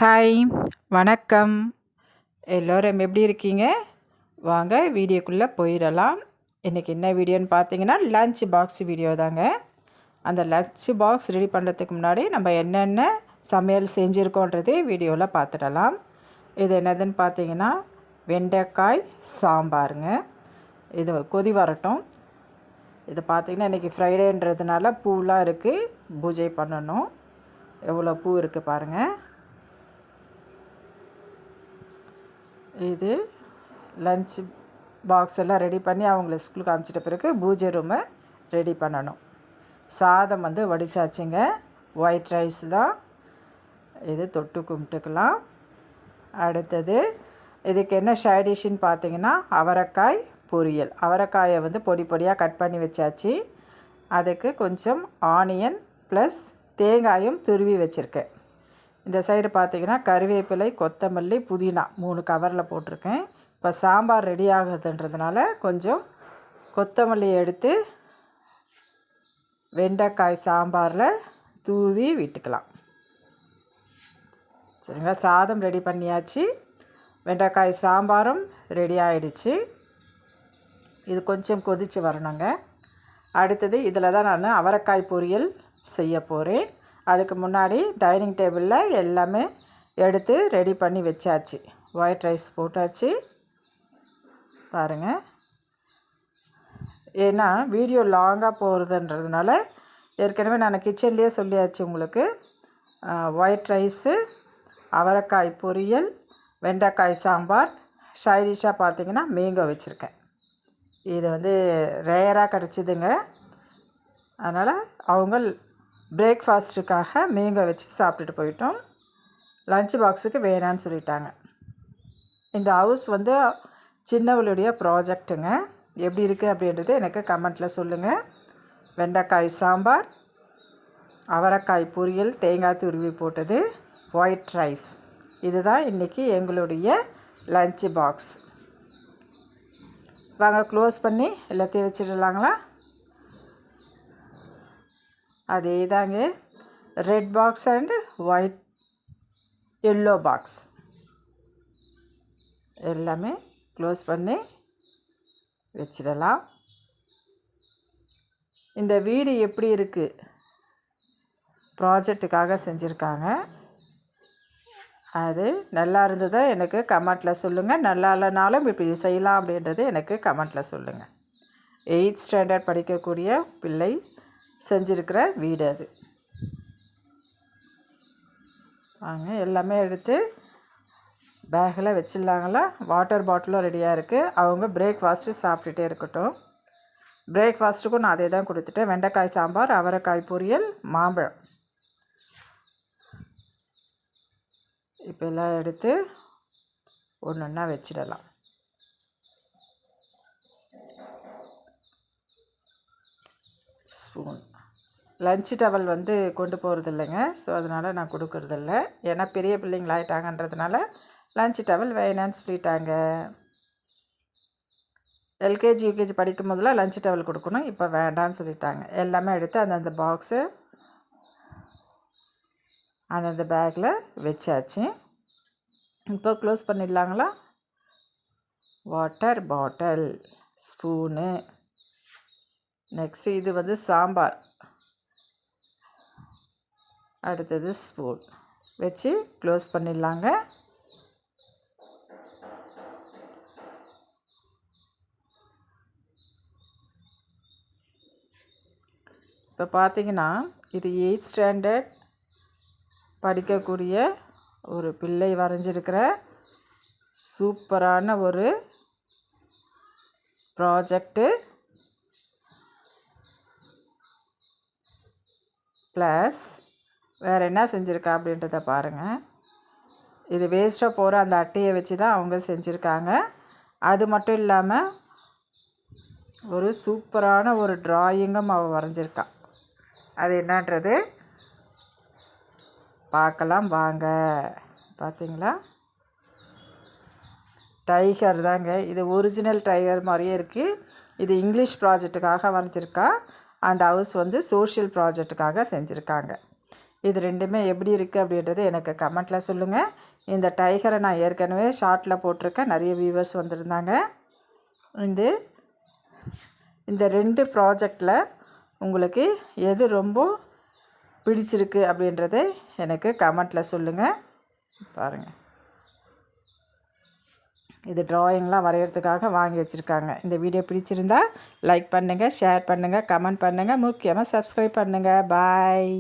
Hi, வணக்கம். எல்லோரும் எப்படி இருக்கீங்க? வாங்க வீடியோக்குள்ளே போயிடலாம். இன்றைக்கி என்ன வீடியோன்னு பார்த்தீங்கன்னா, லஞ்ச் பாக்ஸ் வீடியோ தாங்க. அந்த லஞ்ச் பாக்ஸ் ரெடி பண்ணுறதுக்கு முன்னாடி நம்ம என்னென்ன சமையல் செஞ்சுருக்கோன்றதே வீடியோவில் பார்த்துடலாம். இது என்னதுன்னு பார்த்தீங்கன்னா, வெண்டைக்காய் சாம்பாருங்க. இது கொதி வரட்டும். இது பார்த்திங்கன்னா இன்றைக்கி ஃப்ரைடேன்றதுனால பூலாம் இருக்குது, பூஜை பண்ணணும். எவ்வளோ பூ இருக்குது பாருங்கள். இது லஞ்ச் பாக்ஸ் எல்லாம் ரெடி பண்ணி அவங்கள ஸ்கூலுக்கு அனுப்பிச்சிட்ட பிறகு பூஜை ரூமை ரெடி பண்ணணும். சாதம் வடித்தாச்சுங்க. ஒயிட் ரைஸ் தான். இது தொட்டு கும்பிட்டுக்கலாம். அடுத்தது இதுக்கு என்ன சைடிஷ்ன்னு பார்த்தீங்கன்னா, அவரைக்காய் பொரியல். அவரைக்காயை பொடி பொடியாக கட் பண்ணி வச்சாச்சு. அதுக்கு கொஞ்சம் ஆனியன் ப்ளஸ் தேங்காயும் துருவி வச்சுருக்கேன். இந்த சைடு பார்த்திங்கன்னா கருவேப்பிலை, கொத்தமல்லி, புதினா 3 கவரில் போட்டிருக்கேன். இப்போ சாம்பார் ரெடி ஆகுதுன்றதுனால கொஞ்சம் கொத்தமல்லி எடுத்து வெண்டைக்காய் சாம்பாரில் தூவி விட்டுக்கலாம். சரிங்களா? சாதம் ரெடி பண்ணியாச்சு. வெண்டைக்காய் சாம்பாரும் ரெடி ஆகிடுச்சு. இது கொஞ்சம் கொதித்து வரணுங்க. அடுத்தது இதில் தான் நான் அவரைக்காய் பொரியல் செய்ய போகிறேன். அதுக்கு முன்னாடி டைனிங் டேபிளில் எல்லாமே எடுத்து ரெடி பண்ணி வச்சாச்சு. ஒயிட் ரைஸ் போட்டாச்சு பாருங்கள். ஏன்னா வீடியோ லாங்காக போகிறதுன்றதுனால ஏற்கனவே நான் கிச்சன்லேயே சொல்லியாச்சு உங்களுக்கு. ஒயிட் ரைஸு, அவரைக்காய் பொரியல், வெண்டைக்காய் சாம்பார், சைடிஷாக பார்த்திங்கன்னா மேங்கோ வச்சுருக்கேன். இது ரேராக கிடச்சிதுங்க. அதனால் அவங்க பிரேக்ஃபாஸ்ட்டுக்காக மேங்கோ வச்சு சாப்பிட்டுட்டு போயிட்டோம். லஞ்ச் பாக்ஸுக்கு வேணான்னு சொல்லிட்டாங்க. இந்த ஹவுஸ் சின்னவளுடைய ப்ராஜெக்ட்டுங்க. எப்படி இருக்குது அப்படின்றது எனக்கு கமெண்ட்டில் சொல்லுங்கள். வெண்டைக்காய் சாம்பார், அவரைக்காய் பொரியல், தேங்காய் துருவி போட்டது, ஒயிட் ரைஸ். இதுதான் இன்றைக்கி எங்களுடைய லஞ்ச் பாக்ஸ். வாங்க க்ளோஸ் பண்ணி எல்லாத்தையும் வச்சிடலாங்களா? அதே தாங்க. Red box and white yellow box எல்லாமே க்ளோஸ் பண்ணி வச்சிடலாம். இந்த வீடு எப்படி இருக்குது, ப்ராஜெக்ட்டுக்காக செஞ்சுருக்காங்க. அது நல்லா இருந்ததா எனக்கு கமெண்ட்டில் சொல்லுங்கள். நல்லா இல்லைனாலும் இப்படி செய்யலாம் அப்படின்றது எனக்கு கமெண்ட்டில் சொல்லுங்கள். 8th ஸ்டாண்டர்ட் படிக்கக்கூடிய பிள்ளை செஞ்சுருக்கிற வீடு அது. வாங்க எல்லாமே எடுத்து பேக்கில் வச்சிடலாங்களா? வாட்டர் பாட்டிலும் ரெடியாக இருக்குது. அவங்க பிரேக்ஃபாஸ்ட்டு சாப்பிட்டுட்டே இருக்கட்டும். பிரேக்ஃபாஸ்ட்டுக்கும் நான் அதே தான் கொடுத்துட்டேன். வெண்டைக்காய் சாம்பார், அவரைக்காய் பொரியல், மாம்பழம். இப்போ எல்லாம் எடுத்து ஒன்று ஒன்றா வச்சிடலாம். ஸ்பூன் லஞ்ச் டவல் கொண்டு போகிறது இல்லைங்க. ஸோ அதனால் நான் கொடுக்குறதில்ல. ஏன்னா பெரிய பிள்ளைங்களாயிட்டாங்கன்றதுனால லஞ்ச் டவல் வேணான்னு சொல்லிட்டாங்க. எல்கேஜி யூகேஜி படிக்கும் போதெல்லாம் லஞ்ச் டவல் கொடுக்கணும். இப்போ வேண்டான்னு சொல்லிட்டாங்க. எல்லாமே எடுத்து அந்தந்த பாக்ஸு அந்தந்த பேக்கில் வச்சாச்சு. இப்போ க்ளோஸ் பண்ணிடலாங்களா? வாட்டர் பாட்டில், ஸ்பூனு, நெக்ஸ்ட்டு இது சாம்பார், அடுத்தது ஸ்பூன் வச்சு க்ளோஸ் பண்ணிடலாங்க. இப்போ பார்த்திங்கன்னா இது 8th ஸ்டாண்டர்ட் படிக்கக்கூடிய ஒரு பிள்ளை வரைஞ்சிருக்கிற சூப்பரான ஒரு ப்ராஜெக்ட்டு. ப்ளஸ் வேறு என்ன செஞ்சுருக்கா அப்படின்றத பாருங்கள். இது வேஸ்ட்டாக போகிற அந்த அட்டையை வச்சு தான் அவங்க செஞ்சுருக்காங்க. அது மட்டும் இல்லாமல் ஒரு சூப்பரான ஒரு ட்ராயிங்கும் அவள் வரைஞ்சிருக்கா. அது என்னன்றது பார்க்கலாம் வாங்க. பார்த்தீங்களா? டைகர் தாங்க. இது ஒரிஜினல் டைகர் மாதிரியே இருக்குது. இது இங்கிலீஷ் ப்ராஜெக்ட்டுக்காக வரைஞ்சிருக்கா. அந்த ஹவுஸ் சோஷியல் ப்ராஜெக்ட்டுக்காக செஞ்சுருக்காங்க. இது ரெண்டுமே எப்படி இருக்குது அப்படின்றது எனக்கு கமெண்ட்டில் சொல்லுங்கள். இந்த டைகரை நான் ஏற்கனவே ஷார்ட்டில் போட்டிருக்கேன், நிறைய வியூவர்ஸ் வந்திருந்தாங்க. இந்த 2 ப்ராஜெக்டில் உங்களுக்கு எது ரொம்ப பிடிச்சிருக்கு அப்படின்றத எனக்கு கமெண்ட்டில் சொல்லுங்கள். பாருங்கள், இது ட்ராயிங்லாம் வரைகிறதுக்காக வாங்கி வச்சுருக்காங்க. இந்த வீடியோ பிடிச்சிருந்தா லைக் பண்ணுங்கள், ஷேர் பண்ணுங்கள், கமெண்ட் பண்ணுங்கள், முக்கியமாக சப்ஸ்கிரைப் பண்ணுங்கள். பாய்.